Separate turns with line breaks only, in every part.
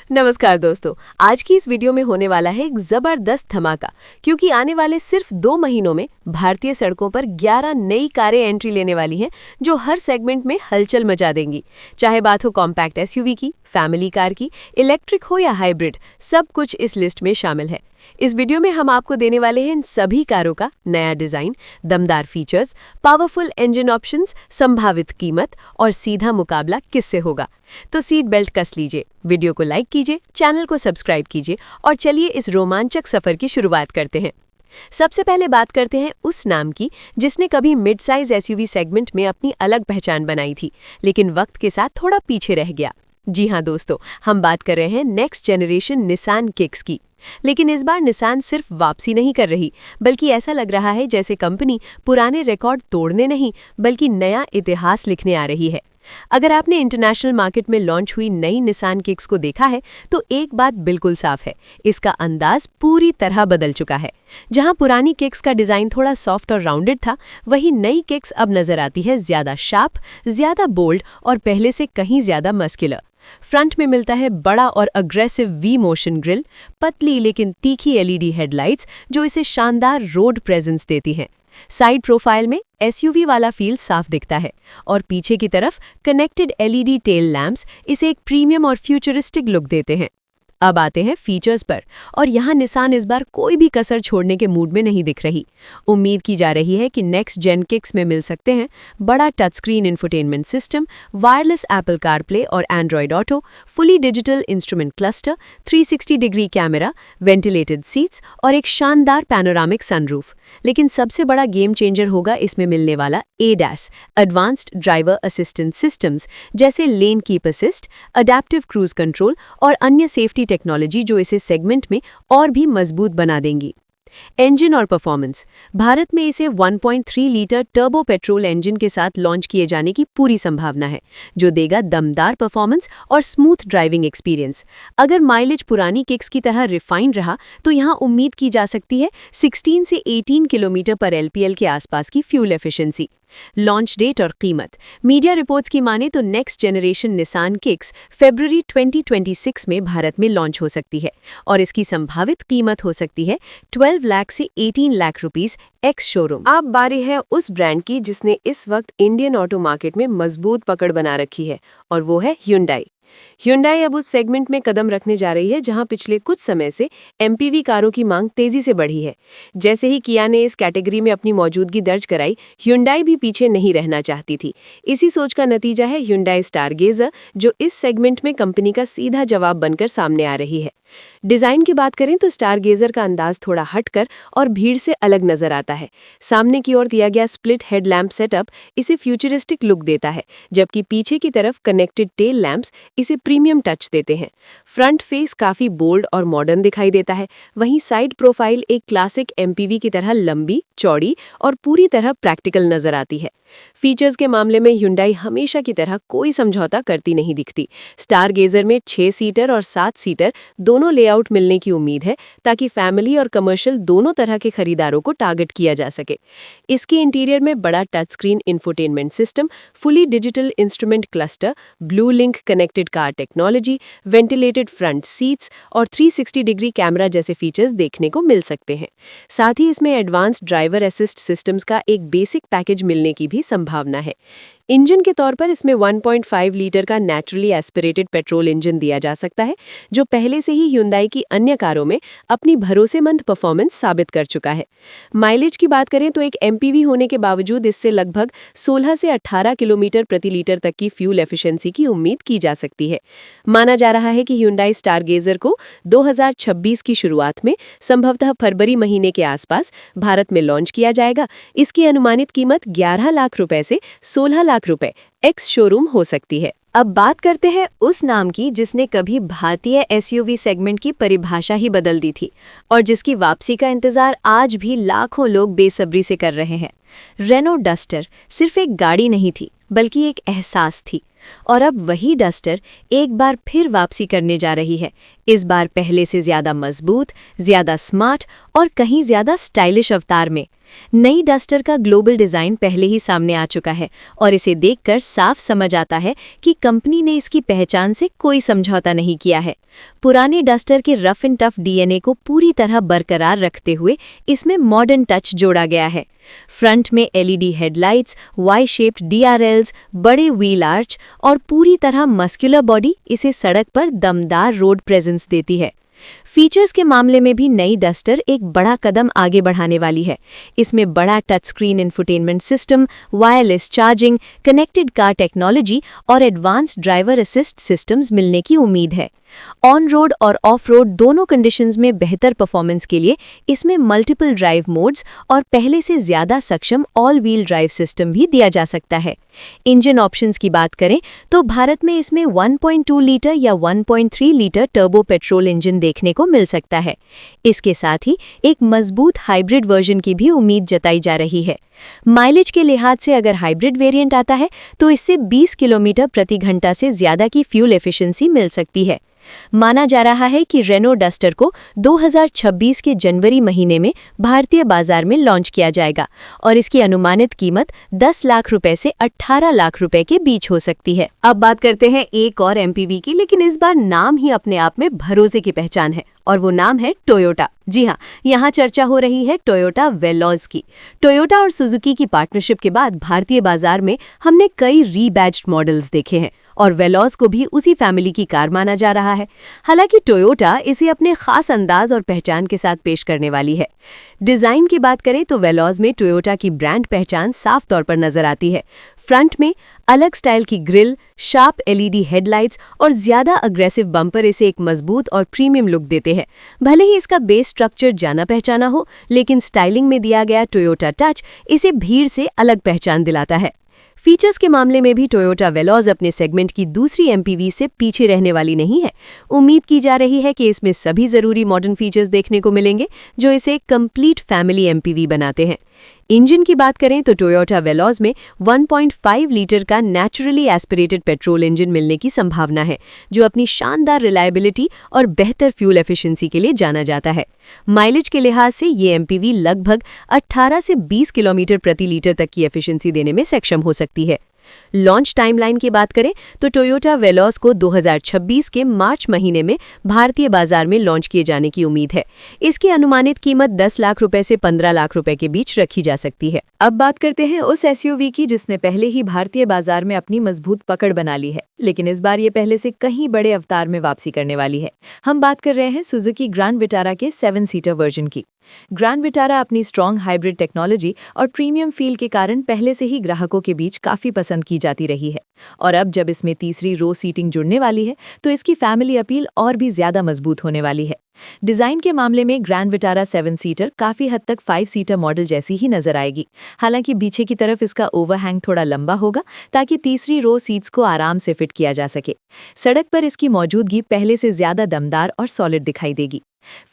नमस्कार दोस्तों, आज की इस वीडियो में होने वाला है एक जबरदस्त धमाका, क्योंकि आने वाले सिर्फ 2 महीनों में भारतीय सड़कों पर 11 नई कारें एंट्री लेने वाली हैं, जो हर सेगमेंट में हलचल मचा देंगी। चाहे बात हो कॉम्पैक्ट एसयूवी की, फैमिली कार की, इलेक्ट्रिक हो या हाइब्रिड, सब कुछ इस लिस्ट में शामिल है। इस वीडियो में हम आपको देने वाले हैं इन सभी कारों का नया डिजाइन, दमदार फीचर्स, पावरफुल इंजन ऑप्शंस, संभावित कीमत और सीधा मुकाबला किससे होगा। तो सीट बेल्ट कस लीजिए, वीडियो को लाइक कीजिए, चैनल को सब्सक्राइब कीजिए और चलिए इस रोमांचक सफर की शुरुआत करते हैं। सबसे पहले बात करते हैं उस नाम की जिसने कभी मिड साइज एसयूवी सेगमेंट में अपनी अलग पहचान बनाई थी, लेकिन वक्त के साथ थोड़ा पीछे रह गया। जी हाँ दोस्तों, हम बात कर रहे हैं नेक्स्ट जनरेशन निसान किक्स की। लेकिन इस बार निसान सिर्फ वापसी नहीं कर रही, बल्कि ऐसा लग रहा है जैसे कंपनी पुराने रिकॉर्ड तोड़ने नहीं बल्कि नया इतिहास लिखने आ रही है। अगर आपने इंटरनेशनल मार्केट में लॉन्च हुई नई निसान किक्स को देखा है तो एक बात बिल्कुल साफ है, इसका अंदाज पूरी तरह बदल चुका है। जहां पुरानी किक्स का डिजाइन थोड़ा सॉफ्ट और राउंडेड था, वहीं नई किक्स अब नजर आती है ज्यादा शार्प, ज्यादा बोल्ड और पहले से कहीं ज्यादा मस्कुलर। फ्रंट में मिलता है बड़ा और अग्रेसिव वी मोशन ग्रिल, पतली लेकिन तीखी एलईडी हेडलाइट्स जो इसे शानदार रोड प्रेजेंस देती हैं। साइड प्रोफाइल में एसयूवी वाला फील साफ दिखता है और पीछे की तरफ कनेक्टेड एलईडी टेल लैंप्स इसे एक प्रीमियम और फ्यूचरिस्टिक लुक देते हैं। अब आते हैं फीचर्स पर, और यहाँ निसान इस बार कोई भी कसर छोड़ने के मूड में नहीं दिख रही। उम्मीद की जा रही है कि नेक्स्ट जेन किक्स में मिल सकते हैं बड़ा touch screen infotainment system, wireless Apple CarPlay और Android auto, fully digital instrument cluster, 360 degree camera, ventilated seats और एक शानदार पैनोरामिक सनरूफ। लेकिन सबसे बड़ा गेम चेंजर होगा इसमें मिलने वाला ADAS, advanced driver assistant systems, जैसे lane keep assist, adaptive cruise control और अन्य सेफ्टी टेक्नोलॉजी जो इसे सेगमेंट में और भी मजबूत बना देंगी। इंजन और परफॉर्मेंस, भारत में इसे 1.3 लीटर टर्बो पेट्रोल इंजन के साथ लॉन्च किए जाने की पूरी संभावना है, जो देगा दमदार परफॉर्मेंस और स्मूथ ड्राइविंग एक्सपीरियंस। अगर माइलेज पुरानी किक्स की तरह रिफाइंड रहा तो यहां उम्मीद की जा सकती है 16 से 18 किलोमीटर पर LPL के आसपास की फ्यूल एफिशिएंसी। लॉन्च डेट और कीमत, मीडिया रिपोर्ट्स की माने तो नेक्स्ट जनरेशन निसान किक्स फरवरी 2026 में भारत में लॉन्च हो सकती है और इसकी संभावित कीमत हो सकती है 12 लाख से 18 लाख रुपीस एक्स शोरूम। अब बारी है उस ब्रांड की जिसने इस वक्त इंडियन ऑटो मार्केट में मजबूत पकड़ बना रखी है, और वो है Hyundai। Hyundai अब उस सेगमेंट में कदम रखने जा रही है जहां पिछले कुछ समय से MPV कारों की मांग तेजी से बढ़ी है। जैसे ही किया ने इस कैटेगरी में अपनी मौजूदगी दर्ज कराई, Hyundai भी पीछे नहीं रहना चाहती थी। इसी सोच का नतीजा है Hyundai स्टारगेजर, जो इस सेगमेंट में कंपनी का सीधा जवाब बनकर सामने आ रही है। डिजाइन की बात करें तो स्टारगेजर का अंदाज थोड़ा हटकर और भीड़ से अलग नजर आता है। सामने की ओर दिया गया स्प्लिट हेडलैम्प सेटअप इसे फ्यूचरिस्टिक लुक देता है, जबकि पीछे की तरफ कनेक्टेड टेल लैंप्स इसे प्रीमियम टच देते हैं। फ्रंट फेस काफी बोल्ड और मॉडर्न दिखाई देता है, वहीं साइड प्रोफाइल एक क्लासिक MPV की तरह लंबी, चौड़ी और पूरी तरह प्रैक्टिकल नजर आती है। फीचर्स के मामले में Hyundai हमेशा की तरह कोई समझौता करती नहीं दिखती। स्टारगेजर में 6 सीटर और 7 सीटर दोनों लेआउट मिलने की उम्मीद है, ताकि फैमिली और कमर्शियल दोनों तरह के खरीदारों को टारगेट किया जा सके। इसके इंटीरियर में बड़ा touch screen infotainment system, fully digital instrument cluster, blue link connected car technology, ventilated front seats और 360 डिग्री कैमरा जैसे फीचर्स देखने को मिल सकते हैं। साथ ही इसमें एडवांस्ड ड्राइवर असिस्ट सिस्टम्स का एक बेसिक पैकेज मिलने की भी संभावना है। इंजन के तौर पर इसमें 1.5 लीटर का नेचुरली एस्पिरेटेड पेट्रोल इंजन दिया जा सकता है, जो पहले से ही Hyundai की अन्य कारों में अपनी भरोसेमंद परफॉर्मेंस साबित कर चुका है। माइलेज की बात करें तो एक MPV होने के बावजूद इससे लगभग 16 से 18 किलोमीटर प्रति लीटर तक की फ्यूल एफिशिएंसी की उम्मीद की जा सकती है। माना जा रहा है कि Hyundai स्टारगेजर को 2026 की शुरुआत में, संभवतः फरवरी महीने के आसपास, भारत में लॉन्च किया जाएगा। इसकी अनुमानित कीमत 11 लाख रुपए से 16 लाख रुपए एक्स शोरूम हो सकती है। अब बात करते हैं उस नाम की जिसने कभी भारतीय एसयूवी सेगमेंट की परिभाषा ही बदल दी थी और जिसकी वापसी का इंतजार आज भी लाखों लोग बेसब्री से कर रहे हैं। रेनो डस्टर सिर्फ एक गाड़ी नहीं थी, बल्कि एक एहसास थी, और अब वही डस्टर एक बार फिर वापसी करने जा रही है, इस बार पहले से ज्यादा मजबूत, ज्यादा स्मार्ट और कहीं ज्यादा स्टाइलिश अवतार में। नई डस्टर का ग्लोबल डिज़ाइन पहले ही सामने आ चुका है और इसे देखकर साफ समझ आता है कि कंपनी ने इसकी पहचान से कोई समझौता नहीं किया है। पुराने डस्टर के रफ एंड टफ डीएनए को पूरी तरह बरकरार रखते हुए इसमें मॉडर्न टच जोड़ा गया है। फ्रंट में LED headlights, Y shaped DRLs, बड़े व्हील आर्च और पूरी तरह मस्कुलर बॉडी इसे सड़क पर दमदार रोड प्रेजेंस देती है। फीचर्स के मामले में भी नई डस्टर एक बड़ा कदम आगे बढ़ाने वाली है। इसमें बड़ा touch screen infotainment system, wireless charging, connected car technology और एडवांस्ड ड्राइवर असिस्ट सिस्टम्स मिलने की उम्मीद है। ऑन रोड और ऑफ रोड दोनों कंडीशंस में बेहतर परफॉर्मेंस के लिए इसमें मल्टीपल ड्राइव मोड्स और पहले से ज़्यादा सक्षम ऑल व्हील ड्राइव सिस्टम भी दिया जा सकता है। इंजन ऑप्शंस की बात करें तो भारत में इसमें 1.2 लीटर या 1.3 लीटर टर्बो पेट्रोल इंजन देखने को मिल सकता है। इसके साथ ही एक मजबूत हाइब्रिड वर्जन की भी उम्मीद जताई जा रही है। माइलेज के लिहाज से अगर हाइब्रिड वेरिएंट आता है तो इससे 20 किलोमीटर प्रति घंटा से ज़्यादा की फ्यूल एफिशिएंसी मिल सकती है। माना जा रहा है कि रेनो डस्टर को 2026 के जनवरी महीने में भारतीय बाजार में लॉन्च किया जाएगा और इसकी अनुमानित कीमत 10 लाख रुपए से 18 लाख रुपए के बीच हो सकती है। अब बात करते हैं एक और एमपीवी की, लेकिन इस बार नाम ही अपने आप में भरोसे की पहचान है और वो नाम है टोयोटा। जी हाँ, यहाँ चर्चा हो रही है टोयोटा वेलोज की। टोयोटा और सुजुकी की पार्टनरशिप के बाद भारतीय बाजार में हमने कई रीबैज्ड मॉडल्स देखे हैं और वेलोज को भी उसी फैमिली की कार माना जा रहा है। हालांकि टोयोटा इसे अपने खास अंदाज और पहचान के साथ पेश करने वाली है। डिज़ाइन की बात करें तो वेलोज में टोयोटा की ब्रांड पहचान साफ तौर पर नजर आती है। फ्रंट में अलग स्टाइल की ग्रिल, शार्प एलईडी हेडलाइट्स और ज़्यादा अग्रेसिव बम्पर इसे एक मजबूत और प्रीमियम लुक देते हैं। भले ही इसका बेस स्ट्रक्चर जाना पहचाना हो, लेकिन स्टाइलिंग में दिया गया टोयोटा टच इसे भीड़ से अलग पहचान दिलाता है। फीचर्स के मामले में भी टोयोटा वेलोज अपने सेगमेंट की दूसरी एमपीवी से पीछे रहने वाली नहीं है। उम्मीद की जा रही है कि इसमें सभी ज़रूरी मॉडर्न फीचर्स देखने को मिलेंगे जो इसे कंप्लीट फैमिली एमपीवी बनाते हैं। इंजन की बात करें तो टोयोटा वेलोज में 1.5 लीटर का नेचुरली एस्पिरेटेड पेट्रोल इंजन मिलने की संभावना है, जो अपनी शानदार रिलायबिलिटी और बेहतर फ्यूल एफिशिएंसी के लिए जाना जाता है। माइलेज के लिहाज से ये एमपीवी लगभग 18 से 20 किलोमीटर प्रति लीटर तक की एफिशिएंसी देने में सक्षम हो सकती है। लॉन्च टाइमलाइन की बात करें तो टोयोटा वेलोज को 2026 के मार्च महीने में भारतीय बाजार में लॉन्च किए जाने की उम्मीद है। इसकी अनुमानित कीमत 10 लाख रुपए से 15 लाख रुपए के बीच रखी जा सकती है। अब बात करते हैं उस एसयूवी की जिसने पहले ही भारतीय बाजार में अपनी मजबूत पकड़ बना ली है, लेकिन इस बार ये पहले से कहीं बड़े अवतार में वापसी करने वाली है। हम बात कर रहे हैं सुजुकी ग्रैंड विटारा के 7 सीटर वर्जन की। ग्रैंड विटारा अपनी स्ट्रॉन्ग हाइब्रिड टेक्नोलॉजी और प्रीमियम फील के कारण पहले से ही ग्राहकों के बीच काफ़ी पसंद की जाती रही है और अब जब इसमें तीसरी रो सीटिंग जुड़ने वाली है तो इसकी फैमिली अपील और भी ज़्यादा मजबूत होने वाली है। डिज़ाइन के मामले में ग्रैंड विटारा 7 सीटर काफ़ी हद तक 5 सीटर मॉडल जैसी ही नजर आएगी। हालांकि पीछे की तरफ इसका ओवरहैंग थोड़ा लंबा होगा ताकि तीसरी रो सीट्स को आराम से फिट किया जा सके। सड़क पर इसकी मौजूदगी पहले से ज़्यादा दमदार और सॉलिड दिखाई देगी।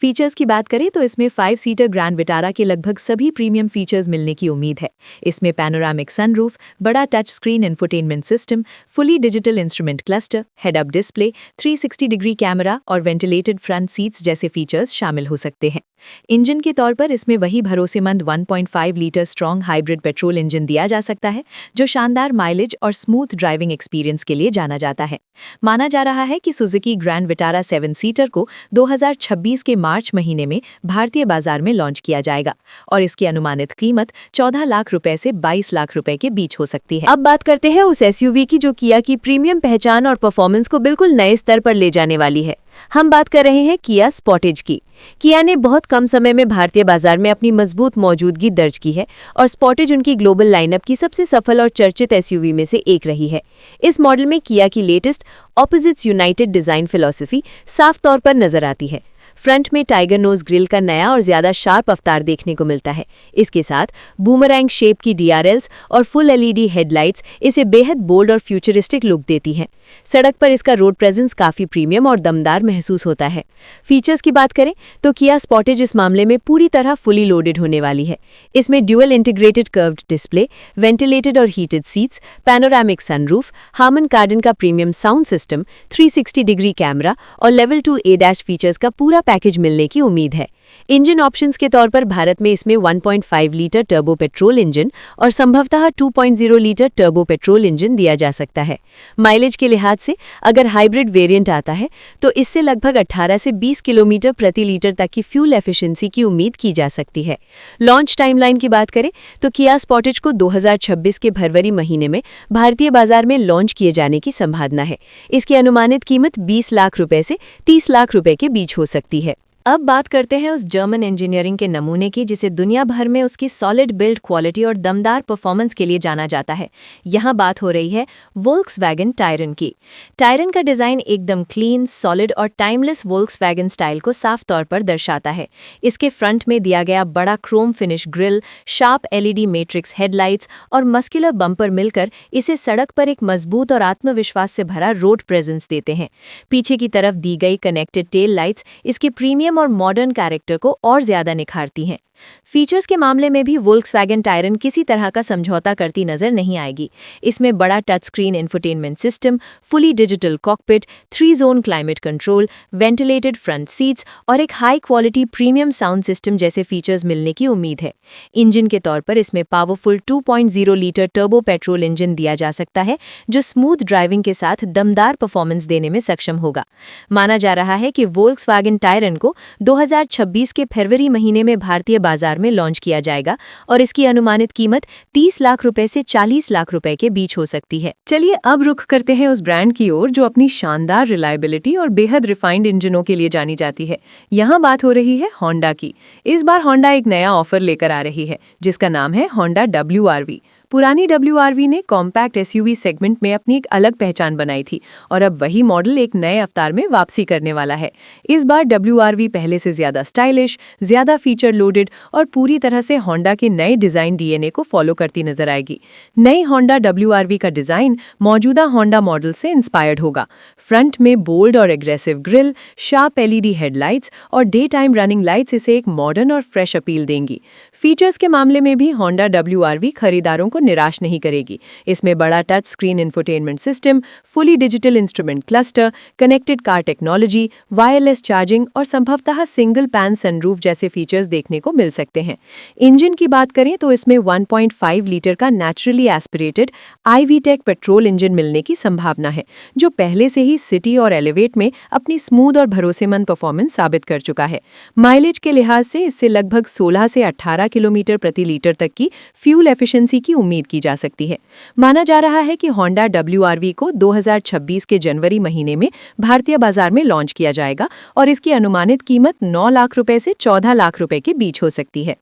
फीचर्स की बात करें तो इसमें 5 सीटर ग्रैंड विटारा के लगभग सभी प्रीमियम फीचर्स मिलने की उम्मीद है। इसमें पैनोरामिक सनरूफ, बड़ा touch screen infotainment system, fully digital instrument cluster, head up display, 360 degree camera और वेंटिलेटेड फ्रंट सीट्स जैसे फीचर्स शामिल हो सकते हैं। इंजन के तौर पर इसमें वही भरोसेमंद 1.5 litre strong hybrid petrol engine दिया जा सकता है जो शानदार माइलेज और स्मूथ ड्राइविंग एक्सपीरियंस के लिए जाना जाता है। माना जा रहा है कि सुजुकी ग्रैंड विटारा 7 सीटर को 2026 के मार्च महीने में भारतीय बाजार में लॉन्च किया जाएगा और इसकी अनुमानित कीमत 14 लाख रुपए से 22 लाख रुपए के बीच हो सकती है। अब बात करते हैं उस एसयूवी की जो किया की प्रीमियम पहचान और परफॉर्मेंस को बिल्कुल नए स्तर पर ले जाने वाली है। हम बात कर रहे हैं किया स्पोर्टेज की। किया ने बहुत कम समय में भारतीय बाजार में अपनी मजबूत मौजूदगी दर्ज की है और स्पोर्टेज उनकी ग्लोबल लाइनअप की सबसे सफल और चर्चित एसयूवी में से एक रही है। इस मॉडल में किया की latest opposites United design philosophy साफ तौर पर नजर आती है। फ्रंट में टाइगर नोज ग्रिल का नया और ज्यादा शार्प अवतार देखने को मिलता है। इसके साथ बूमरैंग शेप की डीआरएल्स और फुल एलईडी हेडलाइट्स इसे बेहद बोल्ड और फ्यूचरिस्टिक लुक देती हैं। सड़क पर इसका रोड प्रेजेंस काफी प्रीमियम और दमदार महसूस होता है। फीचर्स की बात करें तो किया स्पोर्टेज इस मामले में पूरी तरह फुली लोडेड होने वाली है। इसमें dual integrated curved display, ventilated और heated seats, panoramic sunroof, Harman Kardon का premium sound system, 360 degree camera और लेवल 2 ADAS फीचर्स का पूरा पैकेज मिलने की उम्मीद है। इंजन ऑप्शंस के तौर पर भारत में इसमें 1.5 लीटर टर्बो पेट्रोल इंजन और संभवतः 2.0 लीटर टर्बो पेट्रोल इंजन दिया जा सकता है। माइलेज के लिहाज से अगर हाइब्रिड वेरिएंट आता है तो इससे लगभग 18 से 20 किलोमीटर प्रति लीटर तक की फ्यूल एफिशिएंसी की उम्मीद की जा सकती है। लॉन्च टाइमलाइन की बात करें तो किया स्पोर्टेज को 2026 के फरवरी महीने में भारतीय बाजार में लॉन्च किए जाने की संभावना है। इसकी अनुमानित कीमत 20 लाख रुपए से 30 लाख रुपए के बीच हो सकती है। अब बात करते हैं उस जर्मन इंजीनियरिंग के नमूने की जिसे दुनिया भर में उसकी सॉलिड बिल्ड क्वालिटी और दमदार परफॉर्मेंस के लिए जाना जाता है। यहाँ बात हो रही है वोल्क्सवैगन टायरन की। टायरन का डिज़ाइन एकदम क्लीन, सॉलिड और टाइमलेस वोल्क्सवैगन स्टाइल को साफ तौर पर दर्शाता है। इसके फ्रंट में दिया गया बड़ा Chrome finish grill, sharp LED matrix headlights और मस्कुलर बम्पर मिलकर इसे सड़क पर एक मजबूत और आत्मविश्वास से भरा रोड प्रेजेंस देते हैं। पीछे की तरफ दी गई कनेक्टेड टेल लाइट्स इसके प्रीमियम और मॉडर्न कैरेक्टर को और ज्यादा निखारती हैं। फीचर्स के मामले में भी वोल्क्सवैगन टायरन किसी तरह का समझौता करती नजर नहीं आएगी। इसमें बड़ा touch screen infotainment system, fully digital cockpit, 3 zone climate control, ventilated front seats और एक high quality premium sound system जैसे फीचर्स मिलने की उम्मीद है। इंजन के तौर पर इसमें powerful 2.0 litre turbo petrol engine दिया जा सकता है जो स्मूथ ड्राइविंग के साथ दमदार परफॉर्मेंस देने में सक्षम होगा। माना जा रहा है कि वोल्क्सवैगन टायरन को 2026 के फरवरी महीने में भारतीय बाजार में लॉन्च किया जाएगा और इसकी अनुमानित कीमत 30 लाख रुपए से 40 लाख रुपए के बीच हो सकती है। चलिए अब रुख करते हैं उस ब्रांड की ओर जो अपनी शानदार रिलायबिलिटी और बेहद रिफाइंड इंजनों के लिए जानी जाती है। यहाँ बात हो रही है होंडा की। इस बार होंडा एक नया ऑफर लेकर आ रही है जिसका नाम है होंडा WRV। पुरानी WRV ने कॉम्पैक्ट SUV सेगमेंट में अपनी एक अलग पहचान बनाई थी और अब वही मॉडल एक नए अवतार में वापसी करने वाला है। इस बार WRV पहले से ज्यादा स्टाइलिश, ज्यादा फीचर लोडेड और पूरी तरह से होंडा के नए डिजाइन DNA को फॉलो करती नजर आएगी। नई होंडा WRV का डिजाइन मौजूदा होंडा मॉडल से इंस्पायर्ड होगा। फ्रंट में बोल्ड और aggressive grill, sharp LED headlights और डे टाइम रनिंग लाइट्स इसे एक मॉडर्न और फ्रेश अपील देंगी। फीचर्स के मामले में भी होंडा WRV खरीदारों को निराश नहीं करेगी। इसमें बड़ा touch screen infotainment system, fully digital instrument cluster, connected car technology, wireless charging और संभवतः सिंगल पैन सनरूफ जैसे फीचर्स देखने को मिल सकते हैं। इंजन की बात करें तो इसमें 1.5 लीटर का naturally aspirated iVTEC petrol engine मिलने की संभावना है जो पहले से ही सिटी और एलिवेट में अपनी स्मूथ और भरोसेमंद परफॉर्मेंस साबित कर चुका है। माइलेज के लिहाज से इससे लगभग 16 से 18 किलोमीटर प्रति लीटर तक की फ्यूल एफिशिएंसी की उम्मीद की जा सकती है। माना जा रहा है कि होंडा WRV को 2026 के जनवरी महीने में भारतीय बाजार में लॉन्च किया जाएगा और इसकी अनुमानित कीमत 9 लाख रुपए से 14 लाख रुपए के बीच हो सकती है।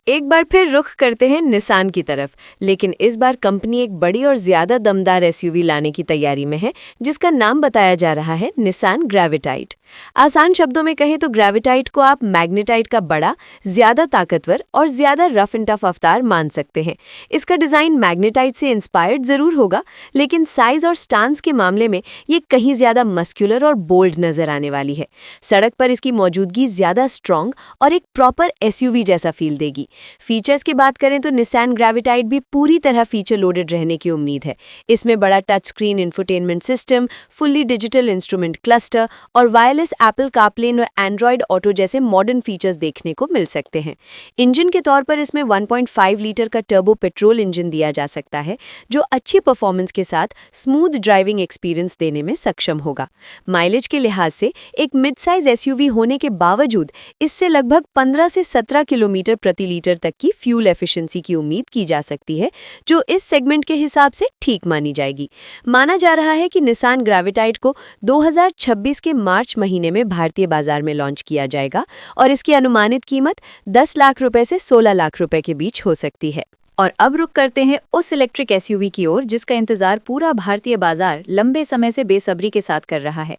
एक बार फिर रुख करते हैं निसान की तरफ, लेकिन इस बार कंपनी एक बड़ी और ज्यादा दमदार SUV लाने की तैयारी में है जिसका नाम बताया जा रहा है निसान ग्रेविटाइड। आसान शब्दों में कहें तो ग्रेविटाइड को आप मैग्नेटाइड का बड़ा, ज्यादा ताकतवर और ज्यादा रफ एंड टफ अवतार मान सकते हैं। इसका डिजाइन मैग्नेटाइड से इंस्पायर्ड जरूर होगा, लेकिन साइज और स्टांस के मामले में ये कहीं ज्यादा मस्कुलर और बोल्ड नजर आने वाली है। सड़क पर इसकी मौजूदगी ज्यादा स्ट्रॉन्ग और एक प्रॉपर SUV जैसा फील देगी। फीचर्स की बात करें तो निसान ग्रेविटाइड भी पूरी तरह फीचर लोडेड रहने की उम्मीद है। इसमें बड़ा touch screen infotainment system, fully digital instrument cluster और वायरलेस एप्पल कारप्ले और एंड्रॉयड ऑटो जैसे मॉडर्न फीचर्स देखने को मिल सकते हैं। इंजन के तौर पर इसमें 1.5 लीटर का टर्बो पेट्रोल इंजन दिया जा सकता है जो अच्छी परफॉर्मेंस के साथ स्मूथ ड्राइविंग एक्सपीरियंस देने में सक्षम होगा। माइलेज के लिहाज से एक मिड साइज SUV होने के बावजूद इससे लगभग 15 से 17 किलोमीटर प्रति लीटर तक की फ्यूल एफिशिएंसी की उम्मीद की जा सकती है जो इस सेगमेंट के हिसाब से ठीक मानी जाएगी। माना जा रहा है कि निसान ग्रेविटाइड को 2026 के मार्च महीने में भारतीय बाजार में लॉन्च किया जाएगा और इसकी अनुमानित कीमत 10 लाख रुपए से 16 लाख रुपए के बीच हो सकती है। और अब रुक करते हैं उस इलेक्ट्रिक SUV की ओर जिसका इंतजार पूरा भारतीय बाजार लंबे समय से बेसब्री के साथ कर रहा है।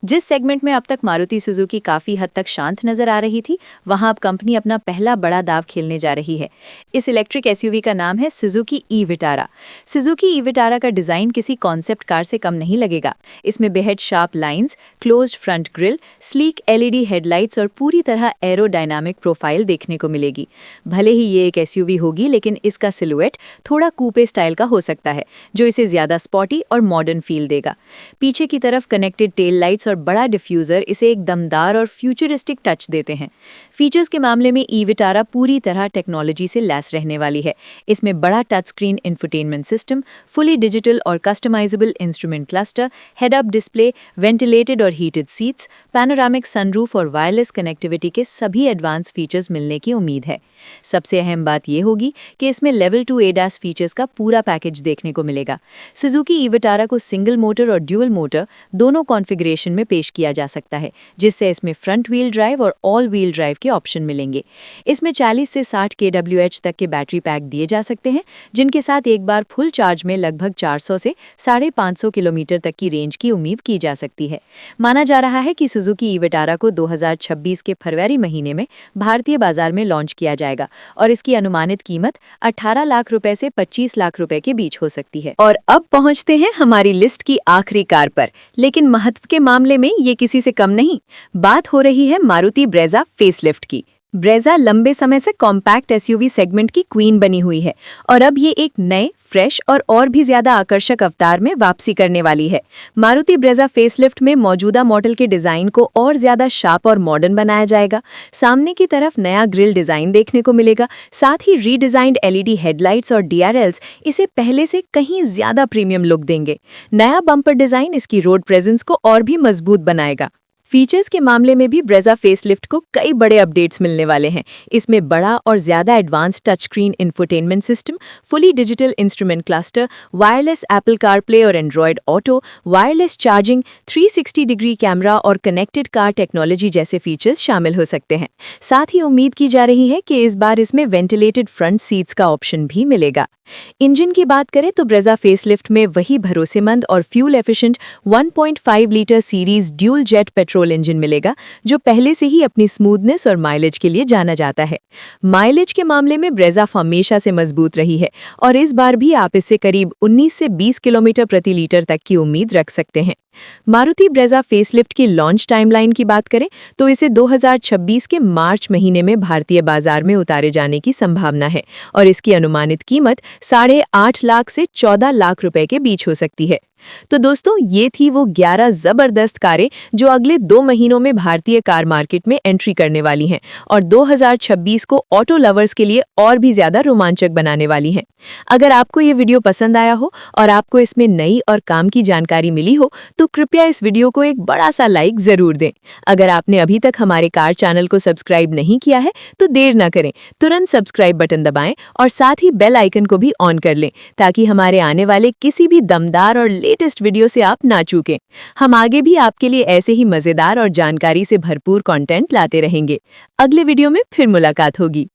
जिस सेगमेंट में अब तक मारुति सुजुकी काफी हद तक शांत नजर आ रही थी, वहां अब कंपनी अपना पहला बड़ा दाव खेलने जा रही है। इस इलेक्ट्रिक SUV का नाम है सुजुकी ई-विटारा। सुजुकी ई-विटारा का डिजाइन किसी कॉन्सेप्ट कार से कम नहीं लगेगा। इसमें बेहद sharp lines, closed front grille, sleek LED headlights और पूरी तरह एरोडायनामिक प्रोफाइल देखने को मिलेगी। भले ही ये एक SUV होगी, लेकिन इसका
इसका सिलुएट थोड़ा कूपे स्टाइल का हो सकता है, जो इसे ज़्यादा स्पॉटी और मॉडर्न फील देगा। पीछे की तरफ कनेक्टेड टेल लाइट्स और बड़ा डिफ्यूज़र इसे एक दमदार और फ्यूचरिस्टिक टच देते हैं। फीचर्स के मामले में ई-विटारा पूरी तरह टेक्नोलॉजी से लैस रहने वाली है। इसमें बड़ा touch screen infotainment system, fully digital और customisable instrument cluster, head up display, ventilated और हीटेड सीट्स, पैनोरामिक सनरूफ और वायरलेस कनेक्टिविटी के सभी एडवांस फीचर्स मिलने की उम्मीद है। सबसे अहम बात यह होगी कि इसमें लेवल 2 ADAS फीचर्स का पूरा पैकेज देखने को मिलेगा। सुजुकी ई-विटारा को सिंगल मोटर और ड्यूअल मोटर दोनों कॉन्फ़िगरेशन में पेश किया जा सकता है, जिससे इसमें फ्रंट व्हील ड्राइव और ऑल व्हील ड्राइव के ऑप्शन मिलेंगे। इसमें 40 से 60 kWh तक के बैटरी पैक दिए जा सकते हैं, जिनके साथ एक बार फुल चार्ज में लगभग 400 से 550 किलोमीटर तक की रेंज की उम्मीद की जा सकती है। माना जा रहा है कि सुजुकी ई-विटारा को 2026 के फरवरी महीने में भारतीय बाजार में लॉन्च किया जाएगा और इसकी अनुमानित कीमत 18 लाख रुपए से 25 लाख रुपए के बीच हो सकती है। और अब पहुंचते हैं हमारी लिस्ट की आखिरी कार पर, लेकिन महत्व के मामले में ये किसी से कम नहीं। बात हो रही है मारुति ब्रेज़ा फेसलिफ्ट की। ब्रेज़ा लंबे समय से कॉम्पैक्ट एसयूवी सेगमेंट की क्वीन बनी हुई है और अब ये एक नए, फ्रेश और भी ज्यादा आकर्षक अवतार में वापसी करने वाली है। मारुति ब्रेज़ा फेसलिफ्ट में मौजूदा मॉडल के डिजाइन को और ज्यादा शार्प और मॉडर्न बनाया जाएगा। सामने की तरफ नया ग्रिल डिजाइन देखने को मिलेगा, साथ ही रीडिजाइंड LED हेडलाइट्स और DRLs इसे पहले से कहीं ज्यादा प्रीमियम लुक देंगे। नया बम्पर डिजाइन इसकी रोड प्रेजेंस को और भी मजबूत बनाएगा। फीचर्स के मामले में भी ब्रेज़ा फेसलिफ्ट को कई बड़े अपडेट्स मिलने वाले हैं। इसमें बड़ा और ज़्यादा advance touch screen infotainment system, fully digital instrument cluster, wireless Apple CarPlay और Android auto, wireless charging, 360 degree camera और कनेक्टेड कार टेक्नोलॉजी जैसे फीचर्स शामिल हो सकते हैं। साथ ही उम्मीद की जा रही है कि इस बार इसमें वेंटिलेटेड फ्रंट सीट्स का ऑप्शन भी मिलेगा। इंजन की बात करें तो ब्रेज़ा फेसलिफ्ट में वही भरोसेमंद और fuel efficient 1.5 litre series dual jet petrol engine मिलेगा, जो पहले से ही अपनी स्मूथनेस और माइलेज के लिए जाना जाता है। माइलेज के मामले में ब्रेज़ा हमेशा से मजबूत रही है और इस बार भी आप इससे करीब 19 से 20 किलोमीटर प्रति लीटर तक की उम्मीद रख सकते हैं। मारुति ब्रेज़ा फेसलिफ्ट की लॉन्च टाइमलाइन की बात करें तो इसे 2026 के मार्च महीने में भारतीय बाजार में उतारे जाने की संभावना है और इसकी अनुमानित कीमत 8.5 लाख से 14 लाख रुपए के बीच हो सकती है। तो दोस्तों, ये थी वो 11 जबरदस्त कारें जो अगले 2 महीनों में भारतीय कार मार्केट में एंट्री करने वाली हैं और 2026 को ऑटो लवर्स के लिए और भी ज्यादा रोमांचक बनाने वाली हैं। अगर आपको ये वीडियो पसंद आया हो और आपको इसमें नई और काम की जानकारी मिली हो तो कृपया इस वीडियो को एक बड़ा सा लाइक जरूर दें। अगर आपने अभी तक हमारे कार चैनल को सब्सक्राइब नहीं किया है तो देर न करें, तुरंत सब्सक्राइब बटन दबाएं और साथ ही बेल आइकन को भी ऑन कर लें ताकि हमारे आने वाले किसी भी दमदार और लेटेस्ट वीडियो से आप ना चूकें। हम आगे भी आपके लिए ऐसे ही मजेदार और जानकारी से भरपूर कंटेंट लाते रहेंगे। अगले वीडियो में फिर मुलाकात होगी।